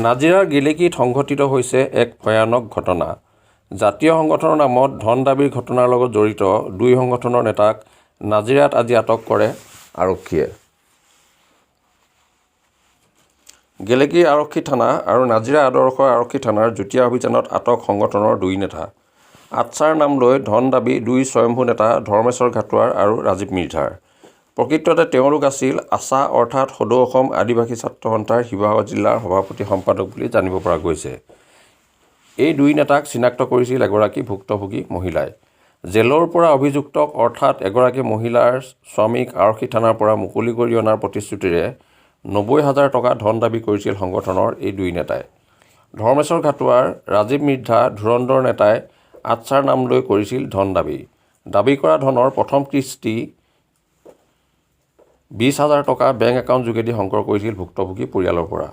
নাজিৰাৰ গেলেকীত সংঘটিত হৈছে এক ভয়ানক ঘটনা। জাতীয় সংগঠনৰ নামত ধন দাবীৰ ঘটনাৰ লগত জড়িত দুই সংগঠনৰ নেতাক নাজিৰাত আজি আটক কৰে আৰক্ষীয়ে। গেলেকী আৰক্ষী থানা আৰু নাজিৰা আদৰ্শ আৰক্ষী থানাৰ যুটীয়া অভিযানত আটক সংগঠনৰ দুই নেতা। আচ্ছাৰ নাম লৈ ধন দাবী দুই স্বয়ম্ভু নেতা ধৰ্মেশ্বৰ ঘাটোৱাৰ আৰু ৰাজীৱ মিৰ্ধাৰ। প্ৰকৃততে তেওঁলোক আছিল আছা অৰ্থাৎ সদৌ অসম আদিবাসী ছাত্ৰ সন্থাৰ শিৱসাগৰ জিলাৰ সভাপতি সম্পাদক বুলি জানিব পৰা গৈছে। এই দুই নেতাক চিনাক্ত কৰিছিল এগৰাকী ভুক্তভোগী মহিলাই। জেলৰ পৰা অভিযুক্তক অৰ্থাৎ এগৰাকী মহিলাৰ স্বামীক আৰক্ষী থানাৰ পৰা মুকলি কৰি অনাৰ প্ৰতিশ্ৰুতিৰে 90,000 টকা ধন দাবী কৰিছিল সংগঠনৰ এই দুই নেতাই। ধৰ্মেশ্বৰ ঘাটোৱাৰ, ৰাজীৱ মিৰ্ধা ধুৰন্ধৰ নেতাই আচ্ছাৰ নাম লৈ কৰিছিল ধন দাবী। দাবী কৰা ধনৰ প্ৰথম কিস্তি 20,000 টকা বেংক একাউণ্ট যোগেদি সংগ্ৰহ কৰিছিল ভুক্তভোগী পৰিয়ালৰ পৰা।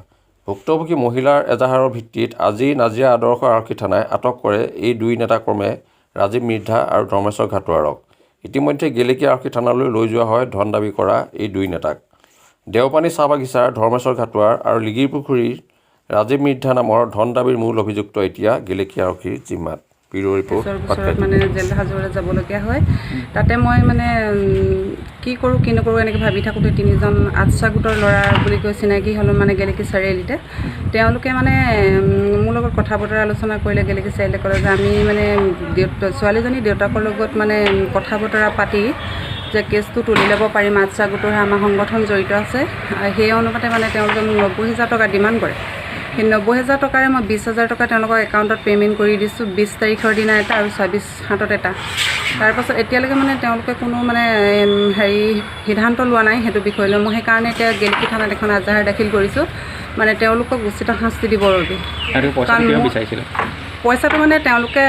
ভুক্তভোগী মহিলাৰ এজাহাৰৰ ভিত্তিত আজি নাজিৰা আদৰ্শ আৰক্ষী থানাই আটক কৰে এই দুই নেতা ক্ৰমে ৰাজীৱ মিৰ্ধা আৰু ধৰ্মেশ্বৰ ঘাটোৱাৰক। ইতিমধ্যে গেলেকী আৰক্ষী থানালৈ লৈ যোৱা হয় ধন দাবী কৰা এই দুই নেতাক। দেওপানী চাহ বাগিচাৰ ধৰ্মেশ্বৰ ঘাটোৱাৰ আৰু লিগিৰপুখুৰীৰ ৰাজীৱ মিৰ্ধা নামৰ ধন দাবীৰ মূল অভিযুক্ত এতিয়া গেলেকী আৰক্ষীৰ জিম্মাত। Bureau' report. মানে জেল হাজোৰলৈ যাবলগীয়া হয়। তাতে মই মানে কি কৰোঁ কি নকৰোঁ এনেকৈ ভাবি থাকোঁতে তিনিজন আচ্ছা গোটৰ ল'ৰা বুলি কৈ চিনাকি হ'লোঁ মানে গেলেকী চাৰিআলিতে। তেওঁলোকে মানে মোৰ লগত কথা বতৰা আলোচনা কৰিলে। গেলেকী চাৰিআলিতে ক'লে যে আমি মানে ছোৱালীজনীৰ দেউতাকৰ লগত মানে কথা বতৰা পাতি যে কেছটো তুলি ল'ব পাৰিম, আচ্ছা গোটৰহে আমাৰ সংগঠন জড়িত আছে। সেই অনুপাতে মানে তেওঁলোকে মোক 90,000 টকা ডিমাণ্ড কৰে। সেই 90,000 টকাৰে মই 20,000 টকা তেওঁলোকৰ একাউণ্টত পে'মেণ্ট কৰি দিছোঁ। 20 তাৰিখৰ দিনা এটা আৰু 26 হাতত এটা। তাৰপাছত এতিয়ালৈকে মানে তেওঁলোকে কোনো মানে সিদ্ধান্ত লোৱা নাই সেইটো বিষয় লৈ। মই সেইকাৰণে এতিয়া গেলেকী থানাত এখন এজাহাৰ দাখিল কৰিছোঁ মানে তেওঁলোকক উচিত শাস্তি দিবৰ বাবে। পইচাটো মানে তেওঁলোকে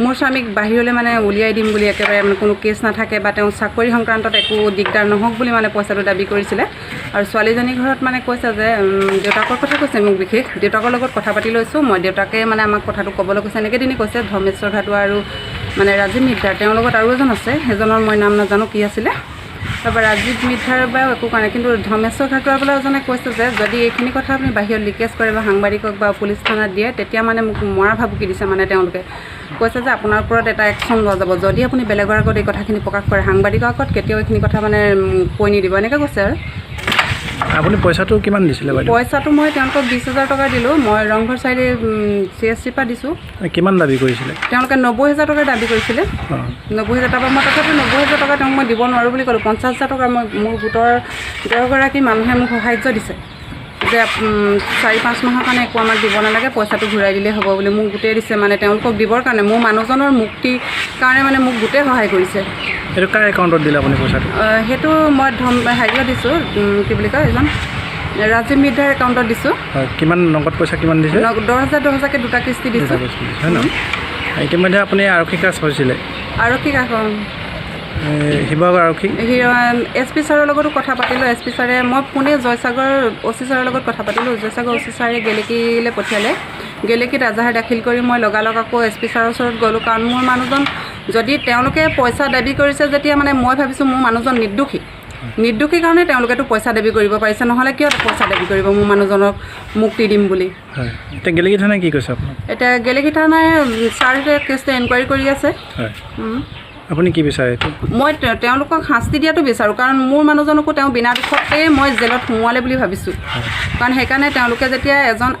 মোৰ স্বামীক বাহিৰলৈ মানে উলিয়াই দিম বুলি, একেবাৰে মানে কোনো কেছ নাথাকে বা তেওঁ চাকৰি সংক্ৰান্তত একো দিগদাৰ নহওক বুলি মানে পইচাটো দাবী কৰিছিলে। আৰু ছোৱালীজনীৰ ঘৰত মানে কৈছে যে দেউতাকৰ কথা কৈছে মোক বিশেষ, দেউতাকৰ লগত কথা পাতি লৈছোঁ মই, দেউতাকে মানে আমাক কথাটো ক'বলৈ কৈছে এনেকৈ দিনে কৈছে। ধৰ্মেশ্বৰ ঘাটোৱা আৰু মানে ৰাজীৱ মিৰ্ধাৰ, তেওঁৰ লগত আৰু এজন আছে, সেইজনৰ মই নাম নাজানো কি আছিলে। তাৰপৰা ৰাজীৱ মিৰ্ধাৰ বাৰু একো কাৰণে, কিন্তু ধৰ্মেশ্বৰ ঘাটোৱাৰ বোলে এজনে কৈছে যে যদি এইখিনি কথা আপুনি বাহিৰত লিকেজ কৰে বা সাংবাদিকক বা পুলিচ থানাত দিয়ে তেতিয়া মানে মোক মৰা ভাবুকি দিছে। মানে তেওঁলোকে কৈছে যে আপোনাৰ ওপৰত এটা একশ্যন লোৱা যাব যদি আপুনি বেলেগৰ আগত এই কথাখিনি প্ৰকাশ কৰে, সাংবাদিকৰ আগত কেতিয়াও এইখিনি কথা মানে কৈ নিদিব এনেকৈ কৈছে। আৰু আপুনি পইচাটো কিমান দিছিলে? পইচাটো মই তেওঁলোকক 20,000 টকা দিলোঁ। মই ৰংঘৰ চাইডে CSC পৰা দিছোঁ। কিমান দাবী কৰিছিলে? তেওঁলোকে 90,000 টকাৰ দাবী কৰিছিলে। 90,000 টকা মই তথাপি 90,000 টকা তেওঁক মই দিব নোৱাৰোঁ বুলি ক'লোঁ। 50,000 টকা মই মোৰ গোটৰ 10গৰাকী মানুহে মোক সাহাৰ্য দিছে যে 4-5 মাহৰ কাৰণে একো আমাক দিব নালাগে, পইচাটো ঘূৰাই দিলেই হ'ব বুলি মোক গোটেই দিছে। মানে তেওঁলোকক দিবৰ কাৰণে, মোৰ মানুহজনৰ মুক্তিৰ কাৰণে মানে মোক গোটেই সহায় কৰিছে। সেইটো কাৰ একাউণ্টত দিলে আপুনি পইচাটো? সেইটো মই হেৰিত দিছোঁ, কি বুলি কয়, এজন ৰাজীৱ মিৰ্ধাৰ একাউণ্টত দিছোঁ। কিমান নগদ পইচা কিমান দিছে? 10,000-10,000কৈ দুটা কিস্তি দিছোঁ। হয় ন? ইতিমধ্যে আপুনি আৰক্ষী কাছ হৈছিলে? আৰক্ষী কাষ শিৱসাগৰ আৰক্ষী SP ছাৰৰ লগতো কথা পাতিলোঁ। SP ছাৰে মই পুনে জয়সাগৰ OC ছাৰৰ লগত কথা পাতিলোঁ। জয়সাগৰ OC ছাৰে গেলেকীলৈ পঠিয়ালে। গেলেকীত এজাহাৰ দাখিল কৰি মই লগালগ আকৌ SP ছাৰৰ ওচৰত গ'লোঁ। কাৰণ মোৰ মানুহজন, যদি তেওঁলোকে পইচা দাবী কৰিছে যেতিয়া মানে মই ভাবিছোঁ মোৰ মানুহজন নিৰ্দোষী কাৰণে তেওঁলোকেতো পইচা দাবী কৰিব পাৰিছে, নহ'লে কিয় পইচা দাবী কৰিব মোৰ মানুহজনক মুক্তি দিম বুলি। হয়, এতিয়া গেলেকী থানাই কি কৈছে আপোনাক? এতিয়া গেলেকী থানাই ছাৰে কেছটো এনকুৱাৰী কৰি আছে। হয়, আপুনি কি বিচাৰে? মই তেওঁলোকক শাস্তি দিয়াটো বিচাৰোঁ, কাৰণ মোৰ মানুহজনকো তেওঁ বিনা দোষতেই মই জেলত সোমোৱালে বুলি ভাবিছোঁ। কাৰণ সেইকাৰণে তেওঁলোকে যেতিয়া এজন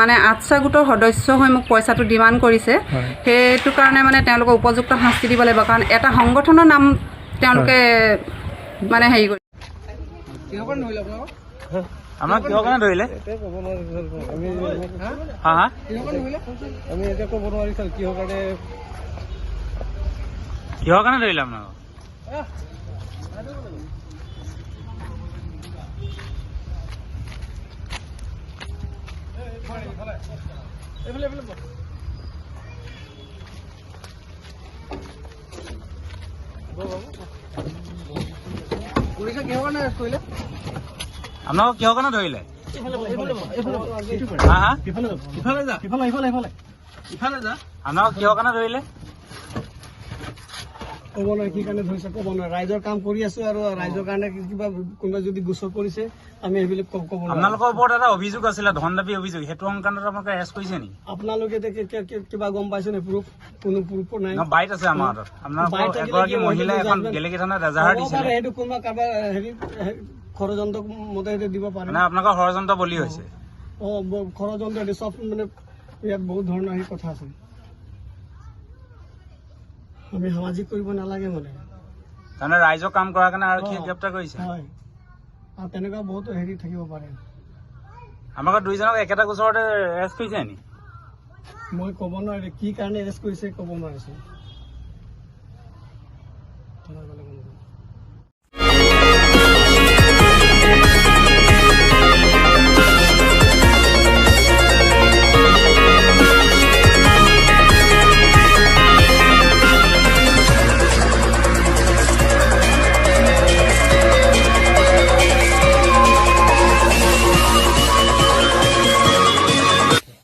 মানে আচ্ছা গোটৰ সদস্য হৈ মোক পইচাটো ডিমাণ্ড কৰিছে, সেইটো কাৰণে মানে তেওঁলোকক উপযুক্ত শাস্তি দিব লাগিব। কাৰণ এটা সংগঠনৰ নাম তেওঁলোকে মানে হেৰি কৰি আমাক কিহৰ কাৰণে ধৰিলে? কিহৰ কাৰণে ধৰিলে আপোনাক? আপোনাক কিহৰ কাৰণে ধৰিলে? আপোনাক কিহৰ কাৰণে ধৰিলে? ক'ব নোৱাৰে কি কাৰণে ধৰিছে ক'ব নোৱাৰে ৰাইজৰ কাম কৰি আছো আৰু ৰাইজৰ কাৰণে কিবা কোনোবাই যদি গোচৰ কৰিছে আমি সেইবিলাক ক'ব নোৱাৰো আপোনালোকৰ ওপৰত এটা অভিযোগ আছিলে ধন দাবী অভিযোগ সেইটো সংক্ৰান্তত আপোনালোকে এৰেষ্ট কৰিছে নেকি আপোনালোকে কিবা গম পাইছে নে প্ৰুফ কোনো প্ৰুফ নাই বাইট আছে আমাৰ হাতত আপোনালোকৰ এগৰাকী মহিলাই এখন গেলেকী থানাত এজাহাৰ দিছিলে সেইটো কোনোবা কাৰোবাৰ হেৰি ষড়যন্ত্ৰ মতে সেইটো দিব পাৰে মানে আপোনালোকৰ ষড়যন্ত্ৰ বলি হৈছে ষড়যন্ত্ৰ চব মানে ইয়াত বহুত ধৰণৰ আহি কথা আছে আমি সামাজিক কৰিব নালাগে মানে তাৰমানে ৰাইজক কাম কৰাৰ কাৰণে আৰক্ষীয়ে গ্ৰেপ্তাৰ কৰিছে হয় আৰু তেনেকুৱা বহুত হেৰি থাকিব পাৰে আপোনালোকৰ দুইজনক একেটা গোচৰতে এৰেষ্ট কৰিছে নি মই ক'ব নোৱাৰি কি কাৰণে এৰেষ্ট কৰিছে ক'ব নোৱাৰিছো